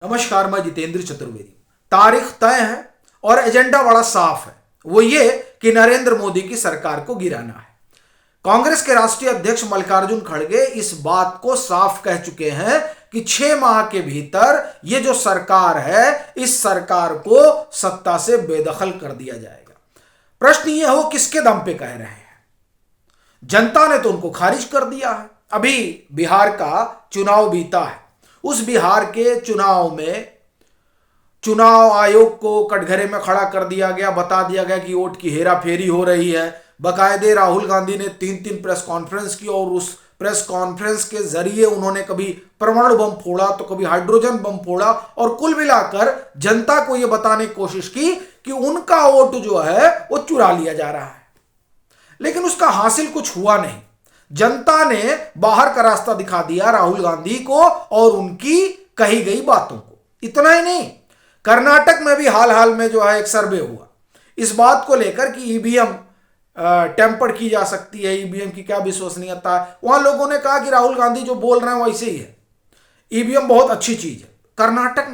नमस्कार, मैं जितेंद्र चतुर्वेदी। तारीख तय है और एजेंडा बड़ा साफ है। वो ये कि नरेंद्र मोदी की सरकार को गिराना है। कांग्रेस के राष्ट्रीय अध्यक्ष मल्लिकार्जुन खड़गे इस बात को साफ कह चुके हैं कि 6 माह के भीतर ये जो सरकार है, इस सरकार को सत्ता से बेदखल कर दिया जाएगा। प्रश्न ये हो किसके दम पे कह रहे हैं? जनता ने तो उनको खारिज कर दिया है। अभी बिहार का चुनाव बीता है। उस बिहार के चुनाव में चुनाव आयोग को कटघरे में खड़ा कर दिया गया, बता दिया गया कि वोट की हेरा फेरी हो रही है। बकायदे राहुल गांधी ने 3 प्रेस कॉन्फ्रेंस की और उस प्रेस कॉन्फ्रेंस के जरिए उन्होंने कभी परमाणु बम फोड़ा तो कभी हाइड्रोजन बम फोड़ा और कुल मिलाकर जनता को यह बताने की कोशिश की कि उनका वोट जो है वो चुरा लिया जा रहा है। लेकिन उसका हासिल कुछ हुआ नहीं। जनता ने बाहर का रास्ता दिखा दिया राहुल गांधी को और उनकी कही गई बातों को। इतना ही नहीं, कर्नाटक में भी हाल हाल में जो है एक सर्वे हुआ इस बात को लेकर कि ईवीएम टेम्पर की जा सकती है, ईवीएम की क्या विश्वसनीयता है। वहां लोगों ने कहा कि राहुल गांधी जो बोल रहे हैं वैसे ही है, ईवीएम बहुत अच्छी चीज है। कर्नाटक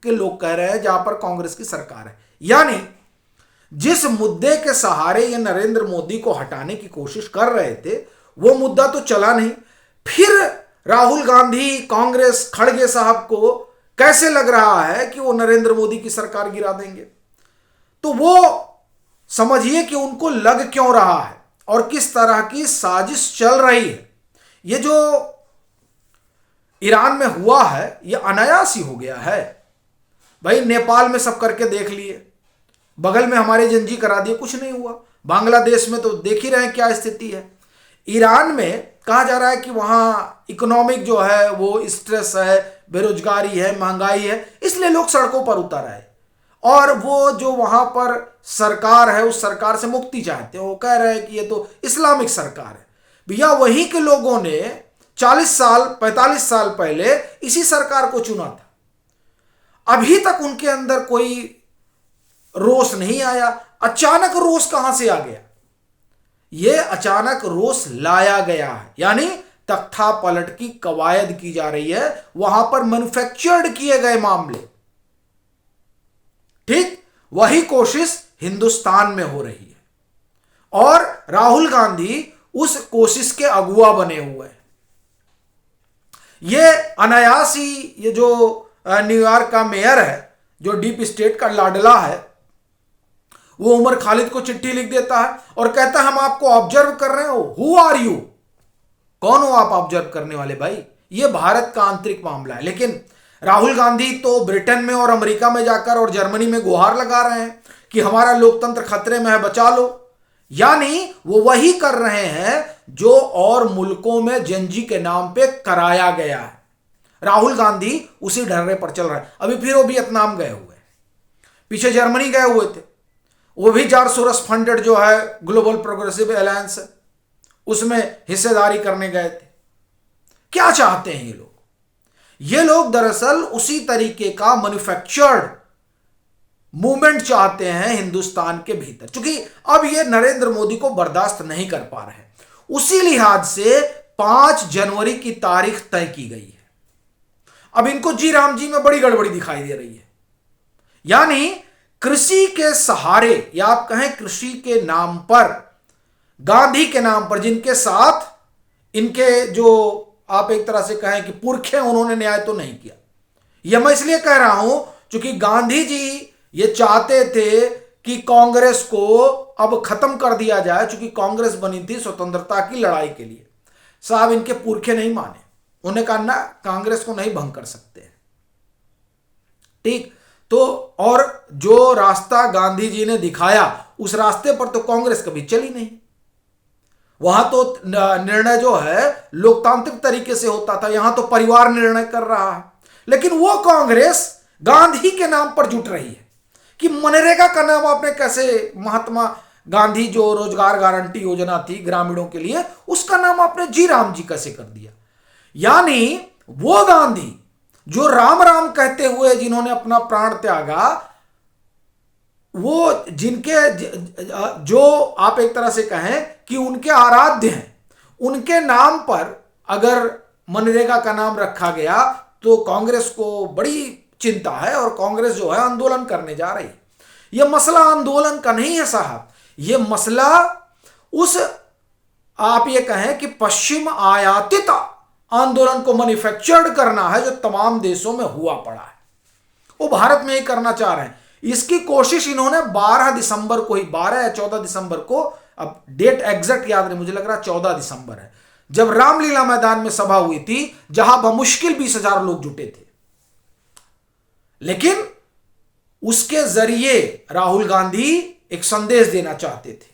के लोग कह रहे हैं जहां पर कांग्रेस की सरकार है। यानी जिस मुद्दे के सहारे ये नरेंद्र मोदी को हटाने की कोशिश कर रहे थे वो मुद्दा तो चला नहीं। फिर राहुल गांधी, कांग्रेस, खड़गे साहब को कैसे लग रहा है कि वो नरेंद्र मोदी की सरकार गिरा देंगे। तो वो समझिए कि उनको लग क्यों रहा है और किस तरह की साजिश चल रही है। ये जो ईरान में हुआ है ये अनायास ही हो गया है। भाई नेपाल में सब करके देख लिए, बगल में हमारे जंजी करा दिए, कुछ नहीं हुआ। बांग्लादेश में तो देख ही रहे हैं क्या स्थिति है। ईरान में कहा जा रहा है कि वहां इकोनॉमिक जो है वो स्ट्रेस है, बेरोजगारी है, महंगाई है, इसलिए लोग सड़कों पर उतर आए और वो जो वहां पर सरकार है उस सरकार से मुक्ति चाहते हैं। वो कह रहे हैं कि ये तो इस्लामिक सरकार है। भैया वहीं के लोगों ने 40 साल 45 साल पहले इसी सरकार को चुना था। अभी तक उनके अंदर कोई रोष नहीं आया। अचानक रोष कहां से आ गया? यह अचानक रोष लाया गया है। यानी तख्ता पलट की कवायद की जा रही है, वहां पर मैन्युफैक्चर्ड किए गए मामले। ठीक वही कोशिश हिंदुस्तान में हो रही है और राहुल गांधी उस कोशिश के अगुआ बने हुए हैं। ये अनायास ही ये जो न्यूयॉर्क का मेयर है, जो डीप स्टेट का लाडला है, वो उमर खालिद को चिट्ठी लिख देता है और कहता है हम आपको ऑब्जर्व कर रहे हो। Who are you? कौन हो आप ऑब्जर्व करने वाले? भाई ये भारत का आंतरिक मामला है। लेकिन राहुल गांधी तो ब्रिटेन में और अमेरिका में जाकर और जर्मनी में गुहार लगा रहे हैं कि हमारा लोकतंत्र खतरे में है, बचा लो। यानी वो वही कर रहे हैं जो और मुल्कों में जंजी के नाम पे कराया गया है। राहुल गांधी उसी ढर्रे पर चल रहा है। अभी फिर वो वियतनाम गए हुए, पीछे जर्मनी गए हुए थे, वो भी जॉर्ज सोरोस फंडेड जो है ग्लोबल प्रोग्रेसिव अलायंस है, उसमें हिस्सेदारी करने गए थे। क्या चाहते हैं ये लोग? ये लोग दरअसल उसी तरीके का मैन्युफैक्चर्ड मूवमेंट चाहते हैं हिंदुस्तान के भीतर। क्योंकि अब ये नरेंद्र मोदी को बर्दाश्त नहीं कर पा रहे हैं, उसी लिहाज से 5 जनवरी की तारीख तय की गई है। अब इनको जी राम जी में बड़ी गड़बड़ी दिखाई दे रही है। यानी कृषि के सहारे या आप कहें कृषि के नाम पर, गांधी के नाम पर, जिनके साथ इनके जो आप एक तरह से कहें कि पुरखे, उन्होंने न्याय तो नहीं किया। यह मैं इसलिए कह रहा हूं क्योंकि गांधी जी ये चाहते थे कि कांग्रेस को अब खत्म कर दिया जाए, क्योंकि कांग्रेस बनी थी स्वतंत्रता की लड़ाई के लिए। साहब इनके पुरखे नहीं माने, उन्होंने कहा ना कांग्रेस को नहीं भंग कर सकते। ठीक, तो और जो रास्ता गांधी जी ने दिखाया उस रास्ते पर तो कांग्रेस कभी चली नहीं। वहां तो निर्णय जो है लोकतांत्रिक तरीके से होता था, यहां तो परिवार निर्णय कर रहा है। लेकिन वो कांग्रेस गांधी के नाम पर जुट रही है कि मनरेगा का नाम आपने कैसे, महात्मा गांधी जो रोजगार गारंटी योजना थी ग्रामीणों के लिए, उसका नाम आपने जी राम जी कैसे कर दिया। यानी वो गांधी जो राम राम कहते हुए जिन्होंने अपना प्राण त्यागा, वो जिनके जो आप एक तरह से कहें कि उनके आराध्य हैं, उनके नाम पर अगर मनरेगा का नाम रखा गया तो कांग्रेस को बड़ी चिंता है और कांग्रेस जो है आंदोलन करने जा रही है। यह मसला आंदोलन का नहीं है साहब, यह मसला उस आप ये कहें कि पश्चिम आयातित आंदोलन को मैन्युफैक्चर्ड करना है जो तमाम देशों में हुआ पड़ा है, वो भारत में ही करना चाह रहे हैं। इसकी कोशिश इन्होंने 12 दिसंबर को ही, 12 या 14 दिसंबर को, अब डेट एग्जैक्ट याद नहीं, मुझे लग रहा 14 दिसंबर है, जब रामलीला मैदान में सभा हुई थी जहां बमुश्किल 20,000 लोग जुटे थे। लेकिन उसके जरिए राहुल गांधी एक संदेश देना चाहते थे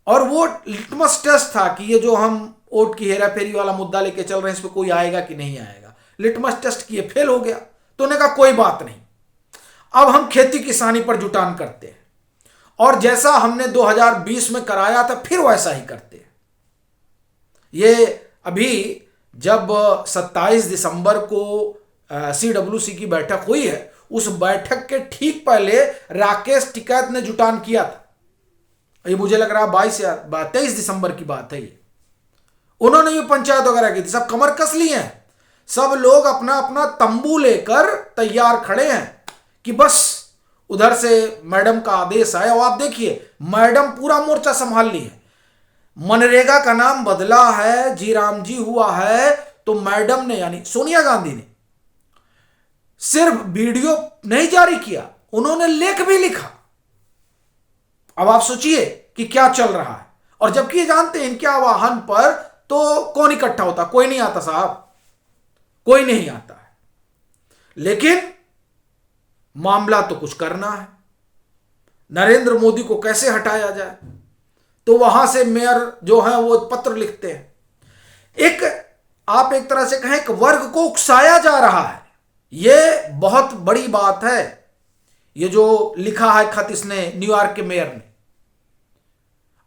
और वो लिटमस टेस्ट था कि ये जो हम वोट की हेरा फेरी वाला मुद्दा लेके चल रहे हैं इस पर कोई आएगा कि नहीं आएगा। लिटमस टेस्ट किए, फेल हो गया, तो उन्होंने कहा कोई बात नहीं, अब हम खेती किसानी पर जुटान करते हैं और जैसा हमने 2020 में कराया था फिर वैसा ही करते हैं। ये अभी जब 27 दिसंबर को CWC की बैठक हुई है, उस बैठक के ठीक पहले राकेश टिकैत ने जुटान किया था। ये मुझे लग रहा 22 या 23 दिसंबर की बात है। ये उन्होंने भी पंचायत वगैरह की थी, सब कमर कस लिए हैं, सब लोग अपना अपना तंबू लेकर तैयार खड़े हैं कि बस उधर से मैडम का आदेश आया। और आप देखिए मैडम पूरा मोर्चा संभाल ली है। मनरेगा का नाम बदला है, जी राम जी हुआ है, तो मैडम ने यानी सोनिया गांधी ने सिर्फ वीडियो नहीं जारी किया, उन्होंने लेख भी लिखा। अब आप सोचिए कि क्या चल रहा है। और जबकि ये जानते हैं इनके आह्वान पर तो कौन इकट्ठा होता, कोई नहीं आता साहब, कोई नहीं आता है। लेकिन मामला तो कुछ करना है, नरेंद्र मोदी को कैसे हटाया जाए, तो वहां से मेयर जो है वो पत्र लिखते हैं। आप एक तरह से कहें कि वर्ग को उकसाया जा रहा है, यह बहुत बड़ी बात है। ये जो लिखा है खत इसने न्यूयॉर्क के मेयर ने,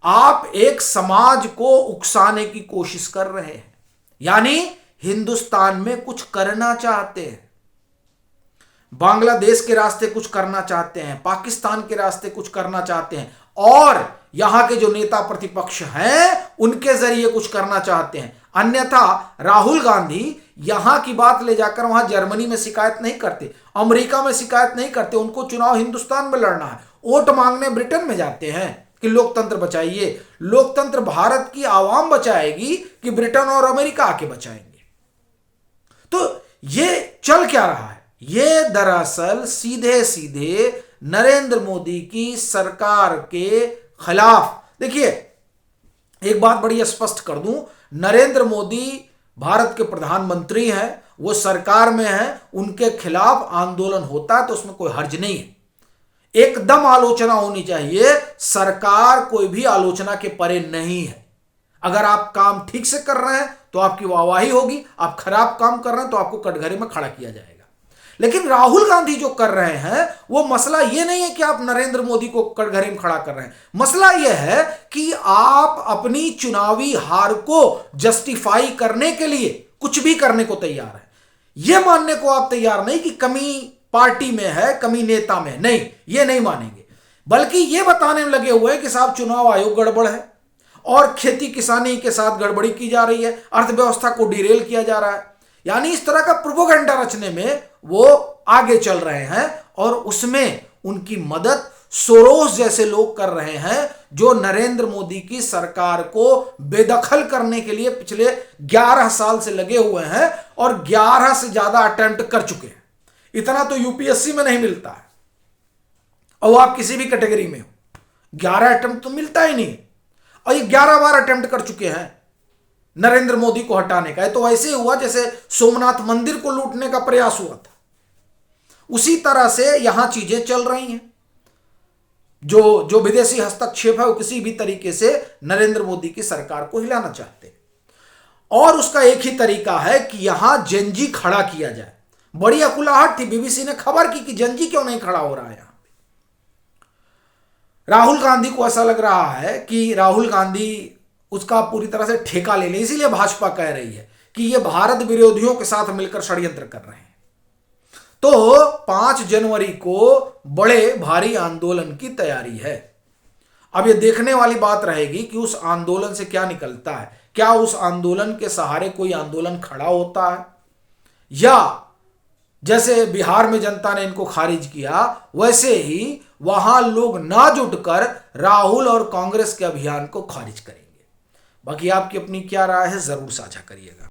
आप एक समाज को उकसाने की कोशिश कर रहे हैं, यानी हिंदुस्तान में कुछ करना चाहते हैं, बांग्लादेश के रास्ते कुछ करना चाहते हैं, पाकिस्तान के रास्ते कुछ करना चाहते हैं, और यहां के जो नेता प्रतिपक्ष हैं उनके जरिए कुछ करना चाहते हैं। अन्यथा राहुल गांधी यहां की बात ले जाकर वहां जर्मनी में शिकायत नहीं करते, अमेरिका में शिकायत नहीं करते, उनको चुनाव हिंदुस्तान में लड़ना है। वोट मांगने ब्रिटेन में जाते हैं कि लोकतंत्र बचाइए। लोकतंत्र भारत की आवाम बचाएगी कि ब्रिटेन और अमेरिका आके बचाएंगे? तो ये चल क्या रहा है? ये दरअसल सीधे सीधे नरेंद्र मोदी की सरकार के खिलाफ, देखिए एक बात बड़ी स्पष्ट कर दूं, नरेंद्र मोदी भारत के प्रधानमंत्री हैं, वो सरकार में हैं, उनके खिलाफ आंदोलन होता है तो उसमें कोई हर्ज नहीं है, एकदम आलोचना होनी चाहिए। सरकार कोई भी आलोचना के परे नहीं है। अगर आप काम ठीक से कर रहे हैं तो आपकी वाहवाही होगी, आप खराब काम कर रहे हैं तो आपको कटघरे में खड़ा किया जाएगा। लेकिन राहुल गांधी जो कर रहे हैं वो मसला ये नहीं है कि आप नरेंद्र मोदी को कटघरे में खड़ा कर रहे हैं, मसला यह है कि आप अपनी चुनावी हार को जस्टिफाई करने के लिए कुछ भी करने को तैयार है। यह मानने को आप तैयार नहीं कि कमी पार्टी में है, कमी नेता में, नहीं, ये नहीं मानेंगे, बल्कि ये बताने में लगे हुए हैं कि साहब चुनाव आयोग गड़बड़ है और खेती किसानी के साथ गड़बड़ी की जा रही है, अर्थव्यवस्था को डिरेल किया जा रहा है। यानी इस तरह का प्रोपोगंडा रचने में वो आगे चल रहे हैं और उसमें उनकी मदद सोरोस जैसे लोग कर रहे हैं जो नरेंद्र मोदी की सरकार को बेदखल करने के लिए पिछले 11 साल से लगे हुए हैं और 11 से ज्यादा अटेम्प्ट कर चुके हैं। इतना तो यूपीएससी में नहीं मिलता है, और आप किसी भी कैटेगरी में हो, 11 अटेम्प्ट तो मिलता ही नहीं, और ये 11 बार अटेम्प्ट कर चुके हैं नरेंद्र मोदी को हटाने का। तो ऐसे हुआ जैसे सोमनाथ मंदिर को लूटने का प्रयास हुआ था, उसी तरह से यहां चीजें चल रही हैं। जो विदेशी हस्तक्षेप है वो किसी भी तरीके से नरेंद्र मोदी की सरकार को हिलाना चाहते हैं, और उसका एक ही तरीका है कि यहां जंजी खड़ा किया जाए। बड़ी अकुलाहट थी, बीबीसी ने खबर की कि जंजी क्यों नहीं खड़ा हो रहा है यहां पे। राहुल गांधी को ऐसा लग रहा है कि राहुल गांधी उसका पूरी तरह से ठेका ले ले, इसीलिए भाजपा कह रही है कि ये भारत विरोधियों के साथ मिलकर षड्यंत्र कर रहे हैं। तो 5 जनवरी को बड़े भारी आंदोलन की तैयारी है। अब ये देखने वाली बात रहेगी कि उस आंदोलन से क्या निकलता है। क्या उस आंदोलन के सहारे कोई आंदोलन खड़ा होता है, या जैसे बिहार में जनता ने इनको खारिज किया, वैसे ही वहां लोग ना जुटकर राहुल और कांग्रेस के अभियान को खारिज करेंगे। बाकी आपकी अपनी क्या राय है, जरूर साझा करिएगा।